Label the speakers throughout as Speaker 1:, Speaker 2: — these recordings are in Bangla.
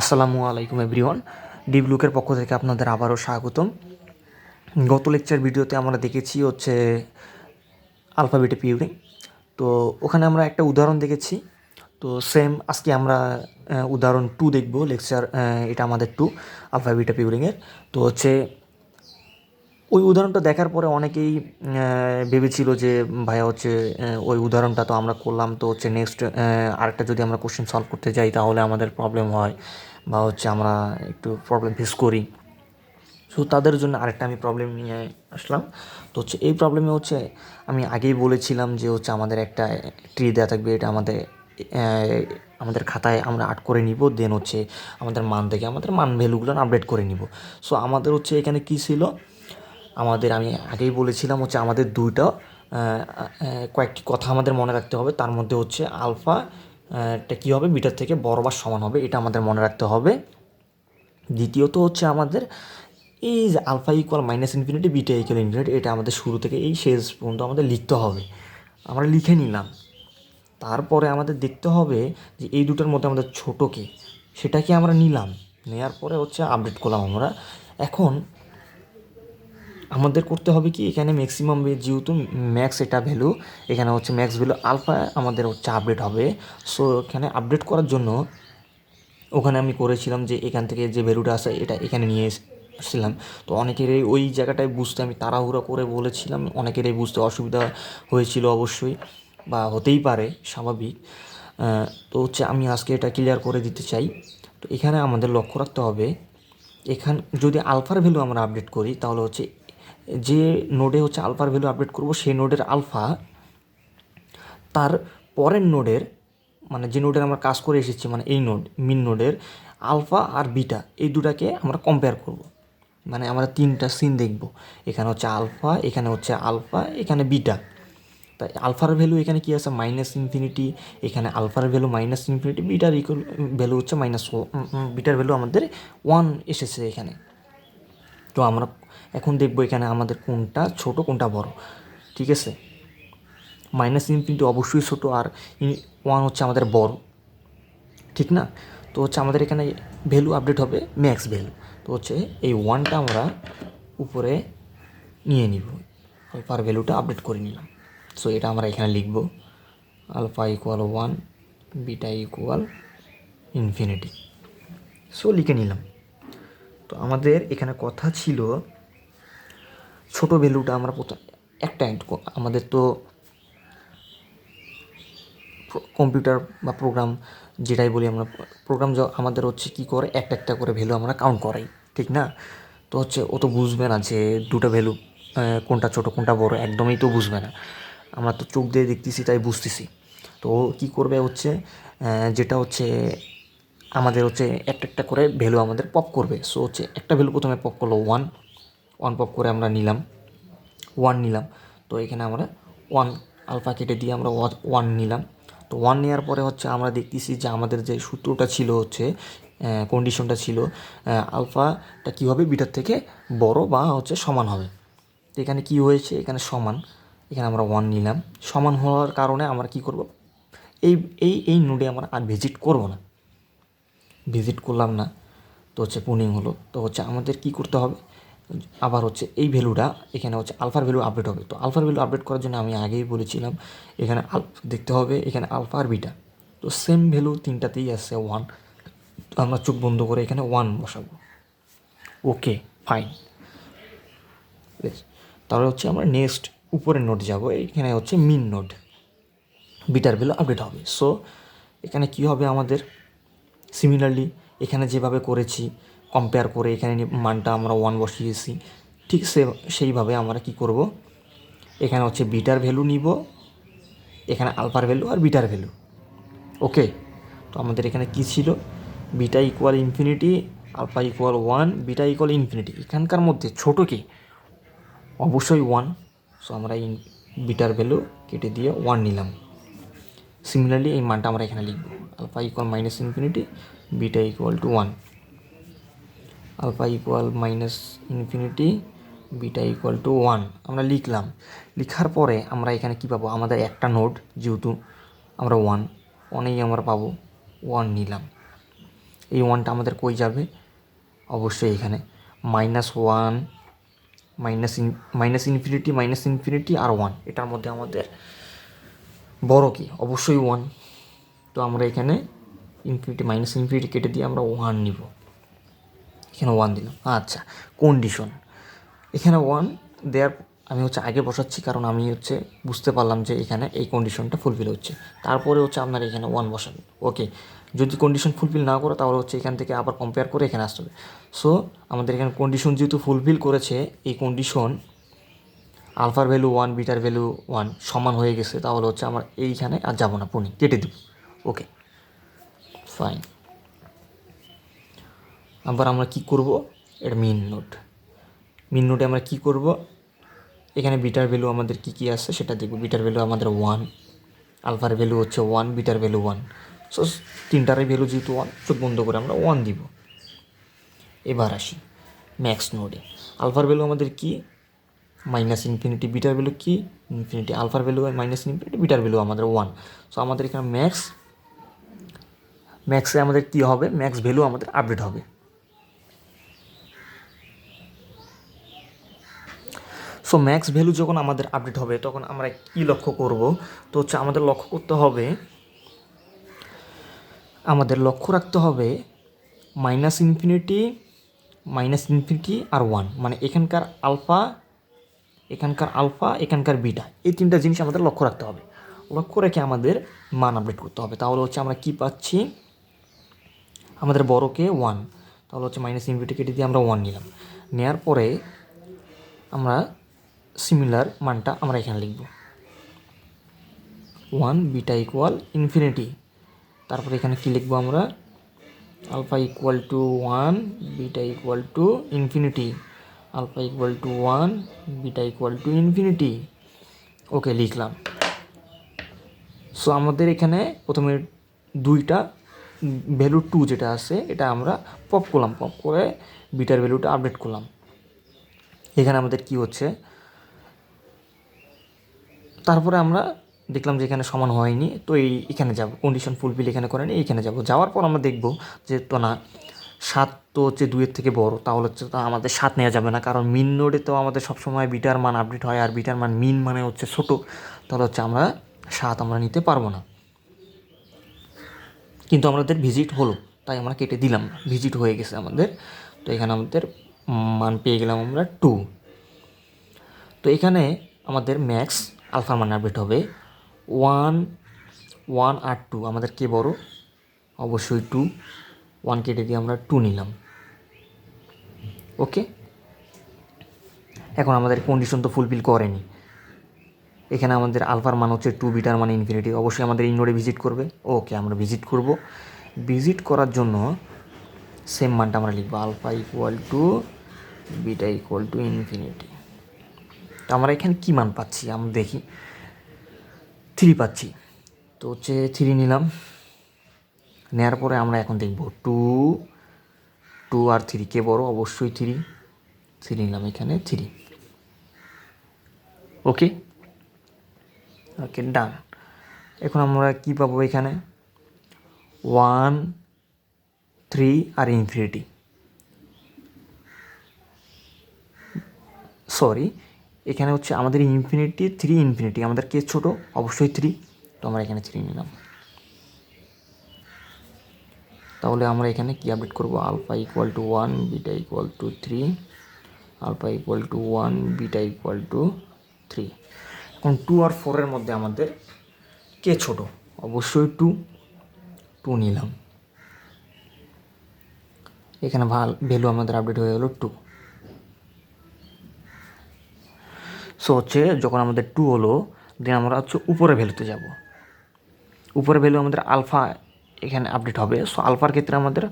Speaker 1: আসসালামু আলাইকুম এভরিওয়ান। ডিপ লুকের পক্ষ থেকে আপনাদের আবারও স্বাগতম। গত লেকচার ভিডিওতে আমরা দেখেছি হচ্ছে আলফা বিটা পিউরিং। তো ওখানে আমরা একটা উদাহরণ দেখেছি। তো সেম আজকে আমরা উদাহরণ 2 দেখব। লেকচার এটা আমাদের 2 আলফা বিটা পিউরিংয়ের। তো হচ্ছে ওই উদাহরণটা দেখার পরে অনেকেই ভেবেছিল যে ভাইয়া হচ্ছে ওই উদাহরণটা তো আমরা করলাম, তো হচ্ছে নেক্সট আরেকটা যদি আমরা কোশ্চেন সলভ করতে যাই তাহলে আমাদের প্রবলেম হয় বা হচ্ছে আমরা একটু প্রবলেম ফেস করি। সো তাদের জন্য আরেকটা আমি প্রবলেম নিয়ে আসলাম। তো হচ্ছে এই প্রবলেমে হচ্ছে আমি আগেই বলেছিলাম যে হচ্ছে আমাদের একটা ট্রি দেওয়া থাকবে, এটা আমাদের খাতায় আমরা আর্ট করে নিব, দেন হচ্ছে আমাদের মান থেকে আমাদের মান ভ্যালুগুলো আপডেট করে নিব। সো আমাদের হচ্ছে এখানে কী ছিল, আমি আগেই বলেছিলাম হচ্ছে আমাদের দুইটা কয়েকটি কথা আমাদের মনে রাখতে হবে। তার মধ্যে হচ্ছে আলফা টা কী হবে, বিটার থেকে বড় বা সমান হবে, এটা আমাদের মনে রাখতে হবে। দ্বিতীয়ত হচ্ছে আমাদের এই যে alpha equal minus infinity, beta equal infinity, এটা আমাদের শুরু থেকে এই শেষ পর্যন্ত আমাদের লিখতে হবে। আমরা লিখে নিলাম। তারপরে আমাদের দেখতে হবে যে এই দুটোর মধ্যে আমাদের ছোটো কে, সেটাকে আমরা নিলাম। নেওয়ার পরে হচ্ছে আপডেট করলাম আমরা। এখন আমাদের করতে হবে কি, এখানে ম্যাক্সিমাম যেহেতু ম্যাক্স এটা ভ্যালু, এখানে হচ্ছে ম্যাক্স ভ্যালু আলফা আমাদের হচ্ছে আপডেট হবে। সো এখানে আপডেট করার জন্য ওখানে আমি করেছিলাম যে এখান থেকে যে ভ্যালুটা আসে এটা এখানে নিয়ে আসছিলাম। তো অনেকেরই ওই জায়গাটায় বুঝতে আমি তাড়াহুড়ো করে বলেছিলাম, অনেকেরই বুঝতে অসুবিধা হয়েছিল অবশ্যই, বা হতেই পারে, স্বাভাবিক। তো হচ্ছে আমি আজকে এটা ক্লিয়ার করে দিতে চাই। তো এখানে আমাদের লক্ষ্য রাখতে হবে, যদি আলফার ভ্যালু আমরা আপডেট করি তাহলে হচ্ছে যে নোডে হচ্ছে আলফার ভ্যালু আপডেট করব সেই নোডের আলফা তার পরের নোডের, মানে যে নোডের আমরা কাজ করে এসেছি, মানে এই নোড মিন নোডের আলফা আর বিটা এই দুটাকে আমরা কম্পেয়ার করব। মানে আমরা তিনটা সিন দেখব, এখানে হচ্ছে আলফা, এখানে হচ্ছে আলফা, এখানে বিটা। তাই আলফার ভ্যালু এখানে কি আছে, মাইনাস ইনফিনিটি, এখানে আলফার value minus infinity, bitter equal value হচ্ছে বিটার ভ্যালু আমাদের 1 এসেছে এখানে। তো আমরা এখন দেখব এখানে আমাদের কোনটা ছোট কোনটা বড়। ঠিক আছে, মাইনাস ইনফিনিটি অবশ্যই ছোটো, আর 1 হচ্ছে আমাদের বড়, ঠিক না? তো হচ্ছে আমাদের এখানে ভ্যালু আপডেট হবে ম্যাক্স ভ্যালু। তো হচ্ছে এই 1টা আমরা উপরে নিয়ে নিব, আলফার ভ্যালুটা আপডেট করে নিলাম। সো এটা আমরা এখানে লিখব, alpha equal 1, beta equal infinity. So লিখে নিলাম। তো আমাদের এখানে কথা ছিল ছোটো ভ্যালুটা আমরা প্রথম একটা আমাদের তো কম্পিউটার বা প্রোগ্রাম যেটাই বলি আমরা, প্রোগ্রাম আমাদের হচ্ছে কী করে, একটা একটা করে ভ্যালু আমরা কাউন্ট করাই, ঠিক না? তো হচ্ছে ও তো বুঝবে না যে দুটো ভ্যালু কোনটা ছোটো কোনটা বড়, একদমই তো বুঝবে না। আমরা তো চোখ দিয়ে দেখতেছি তাই বুঝতেছি। তো ও কী করবে হচ্ছে যেটা হচ্ছে আমাদের হচ্ছে একটা একটা করে ভ্যালু আমাদের পপ করবে। সো হচ্ছে একটা ভ্যালু প্রথমে পপ করলো 1 পপ করে আমরা নিলাম, 1 নিলাম। তো এখানে আমরা 1 আলফা কেটে দিয়ে আমরা 1 নিলাম। তো 1 নেওয়ার পরে হচ্ছে আমরা দেখতেছি যে আমাদের যে সূত্রটা ছিল হচ্ছে কন্ডিশনটা ছিল আলফাটা কী হবে, বিটার থেকে বড় বা হচ্ছে সমান হবে। তো এখানে কী হয়েছে, এখানে সমান, এখানে আমরা 1 নিলাম। সমান হওয়ার কারণে আমরা কী করব, এই এই এই নোডে আমরা আর ভিজিট করব না, ভিজিট করলাম না। তো হচ্ছে পুনিং হলো। তো হচ্ছে আমাদের কী করতে হবে, আবার হচ্ছে এই ভ্যালুটা এখানে হচ্ছে আলফার ভ্যালু আপডেট হবে। তো আলফার ভ্যালু আপডেট করার জন্য আমি আগেই বলেছিলাম এখানে দেখতে হবে এখানে আলফা আর বিটা। তো সেম ভ্যালু তিনটাতেই আছে 1। তো আমরা চোখ বন্ধ করে এখানে 1 বসাবো। ওকে, ফাইন। তাহলে হচ্ছে আমরা নেক্সট উপরের নোট যাব, এখানে হচ্ছে মিন নোট, বিটার ভ্যালু আপডেট হবে। সো এখানে কী হবে আমাদের, সিমিলারলি এখানে যেভাবে করেছি কম্পেয়ার করে এখানে মানটা আমরা 1 বসিয়েছি, ঠিক সেইভাবে আমরা কি করব, এখানে হচ্ছে বিটার ভ্যালু নিব, এখানে আলফার ভ্যালু আর বিটার ভ্যালু। ওকে, তো আমাদের এখানে কি ছিল, beta equal infinity, alpha equal 1, beta equal infinity. এখানকার মধ্যে ছোটো কি, অবশ্যই 1। সো আমরা বিটার ভ্যালু কেটে দিয়ে 1 নিলাম। সিমিলারলি এই মানটা আমরা এখানে লিখব, alpha equal minus infinity, beta equal to 1, alpha equal minus infinity, beta equal to 1 আমরা লিখলাম। লিখার পরে আমরা এখানে কী পাবো, আমাদের একটা নোড যেহেতু আমরা 1 1এই আমরা পাবো 1 নিলাম। এই ওয়ানটা আমাদের কই যাবে? অবশ্যই এখানে -1 মাইনাস ইনফিনিটি আর 1, এটার মধ্যে আমাদের বড় কি? অবশ্যই 1। তো আমরা এখানে মাইনাস ইনফিনিটি কেটে দিয়ে আমরা 1 নিব, এখানে 1 দিলাম। আচ্ছা, কন্ডিশন এখানে 1 দেওয়ার আমি আগে বসাচ্ছি, কারণ আমি বুঝতে পারলাম যে এখানে এই কন্ডিশনটা ফুলফিল হচ্ছে। তারপরে আপনার এখানে 1 বসাবেন। ওকে, যদি কন্ডিশন ফুলফিল না করে তাহলে এখান থেকে আবার কম্পেয়ার করে এখানে আসতে হবে। সো আমাদের এখানে কন্ডিশন যেহেতু ফুলফিল করেছে, এই কন্ডিশন আলফার ভ্যালু 1 বিটার ভ্যালু 1 সমান হয়ে গেছে, তাহলে আমার এইখানে আর যাবো না, প্রুনিং কেটে দেব। ওকে, ফাইন। আবার আমরা কি করব? এটা মিন নোটে আমরা কি করব? এখানে বিটার ভ্যালু আমাদের কি আছে সেটা দেখব। বিটার ভ্যালু আমাদের 1, আলফার ভ্যালু 1, বিটার ভ্যালু 1। সো তিনটারই ভ্যালু যেহেতু 1, চোখ বন্ধ করে আমরা 1 দিব। এবার আসি ম্যাক্স নোডে। আলফার ভ্যালু আমাদের কি? Minus infinity. বিটার ভ্যালু কি? ইনফিনিটি। আলফার value minus infinity, bitter value আমাদের 1। সো আমাদের এখানে ম্যাক্সে আমাদের কি হবে? ম্যাক্স ভ্যালু আমাদের আপডেট হবে। সো ম্যাক্স ভ্যালু যখন আমাদের আপডেট হবে তখন আমরা কি লক্ষ্য করব? তো আমাদের লক্ষ্য রাখতে হবে মাইনাস ইনফিনিটি আর 1, মানে এখানকার আলফা, এখানকার বিটা, এই তিনটা জিনিস আমাদের লক্ষ্য রাখতে হবে। লক্ষ্য রেখে আমাদের মান আপডেট করতে হবে। তাহলে আমরা কি পাচ্ছি? আমাদের বড়কে 1, তাহলে মাইনাস ইনফিনিটি কেটে দিয়ে আমরা 1 নিলাম। নেওয়ার পরে আমরা সিমিলার মানটা আমরা এখানে লিখব, 1 বিটা ইকুয়াল ইনফিনিটি। তারপরে এখানে কি লিখবো আমরা? Alpha equal to 1 beta equal to infinity. Alpha equal to 1 beta equal to infinity. Okay, লিখলাম। সো আমাদের এখানে প্রথমে দুইটা ভ্যালু 2 যেটা আছে এটা আমরা পপ করে বিটার ভ্যালুটা আপডেট করলাম। এখানে আমাদের কি হচ্ছে? তারপরে আমরা দেখলাম যে এখানে সমান হয়নি, তো এখানে যাব, কন্ডিশন ফুলফিল এখানে করেনি, এইখানে যাব। যাওয়ার পর আমরা দেখব যে তো না, 7 তো 2-এর থেকে বড়, তাহলে তো আমাদের 7 নেওয়া যাবে না, কারণ মিন নোডে তো আমাদের সবসময় বিটার মান আপডেট হয়, আর বিটার মান মিন মানে ছোটো, তাহলে আমরা 7 আমরা নিতে পারবো না। কিন্তু আমাদের ভিজিট হলো, তাই আমরা কেটে দিলাম, ভিজিট হয়ে গেছে আমাদের। তো এখানে আমাদের মান পেয়ে গেলাম আমরা 2। তো এখানে আমাদের ম্যাক্স আলফা মান আপডেট হবে 1 আর 2। আমাদের কে বড়? অবশ্যই 2। 1 কেটে দিয়ে আমরা 2 নিলাম। ওকে, এখন আমাদের কন্ডিশন তো ফুলফিল করেনি। এখানে আমাদের আলফার মান 2, বিটার মান ইনফিনিটি। অবশ্যই আমাদের এই নোডে ভিজিট করবে। ওকে, আমরা ভিজিট করব। ভিজিট করার জন্য সেম মানটা আমরা লিখবো, alpha equal to beta equal to infinity. তো আমরা এখানে কী মান পাচ্ছি? আমরা দেখি, 3 পাচ্ছি। তো 3 নিলাম। নেওয়ার পরে আমরা এখন দেখব 2 আর 3 কে বড়? অবশ্যই 3 নিলাম, এখানে 3। ওকে, ডান। এখন আমরা কি পাবো? এখানে 1, 3 আর ইনফিনিটি। সরি, এখানে আমাদের ইনফিনিটি, 3 ইনফিনিটি। আমাদের কে ছোটো? অবশ্যই 3। তো আমরা এখানে 3 নিলাম। তাহলে আমরা এখানে কি আপডেট করব? Alpha equal to 1 beta equal to 3। Alpha equal to 1 beta equal to 3। এখন 2 আর 4-এর মধ্যে আমাদের কে ছোট? অবশ্যই 2 নিলাম। এখানে ভ্যালু আমাদের আপডেট হয়ে গেল 2। সো যখন আমাদের 2 হলো, দেন আমরা উপরে ভ্যালুতে যাব। উপরে ভ্যালু আমাদের আলফা এখানে আপডেট হবে। সো আলফার ক্ষেত্রে আমাদের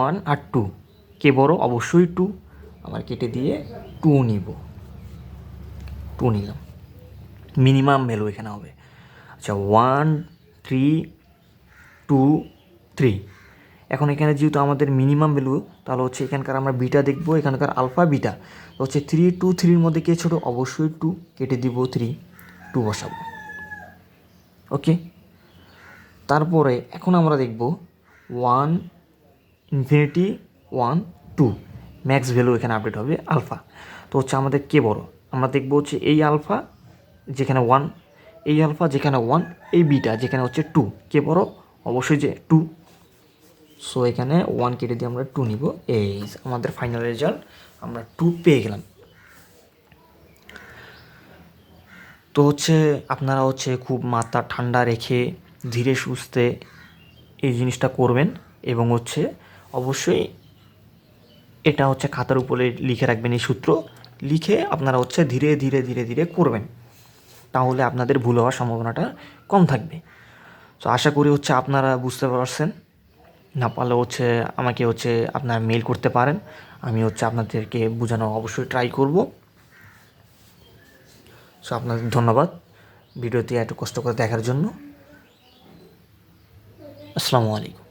Speaker 1: 1 আর 2 কে বড়? অবশ্যই 2। আমার কেটে দিয়ে 2 নিব, 2 নিলাম। মিনিমাম ভ্যালু এখানে হবে 1, 3, 2, 3। এখন এখানে যেহেতু আমাদের মিনিমাম ভ্যালু, তাহলে এখানকার আমরা বিটা দেখবো, এখানকার আলফা বিটা। তো 3, 2, 3-র মধ্যে কে ছোটো? অবশ্যই 2। কেটে দিব 2 বসাবো। ওকে, তারপরে এখন আমরা দেখব 1 ইনফিনিটি 1 2 ম্যাক্স ভ্যালু এখানে আপডেট হবে আলফা। তো হচ্ছে আমাদের কে বড়, আমরা দেখবো হচ্ছে এই আলফা যেখানে 1, এই আলফা যেখানে 1, এই বিটা যেখানে হচ্ছে 2, কে বড়, অবশ্যই যে 2। সো এখানে 1 কেটে দিয়ে আমরা 2 নিব। এই আমাদের ফাইনাল রেজাল্ট, আমরা 2 পেয়ে গেলাম। তো হচ্ছে আপনারা হচ্ছে খুব মাথা ঠান্ডা রেখে ধীরে সুস্থে এই জিনিসটা করবেন, এবং হচ্ছে অবশ্যই এটা হচ্ছে খাতার উপরে লিখে রাখবেন, এই সূত্র লিখে আপনারা হচ্ছে ধীরে ধীরে ধীরে ধীরে করবেন, তাহলে আপনাদের ভুল হওয়ার সম্ভাবনাটা কম থাকবে। তো আশা করি হচ্ছে আপনারা বুঝতে পারছেন। না পারলে হচ্ছে আমাকে হচ্ছে আপনারা মেল করতে পারেন, আমি হচ্ছে আপনাদেরকে বোঝানো অবশ্যই ট্রাই করব। সো আপনাদের ধন্যবাদ ভিডিওটি এত কষ্ট করে দেখার জন্য। আসসালামু আলাইকুম।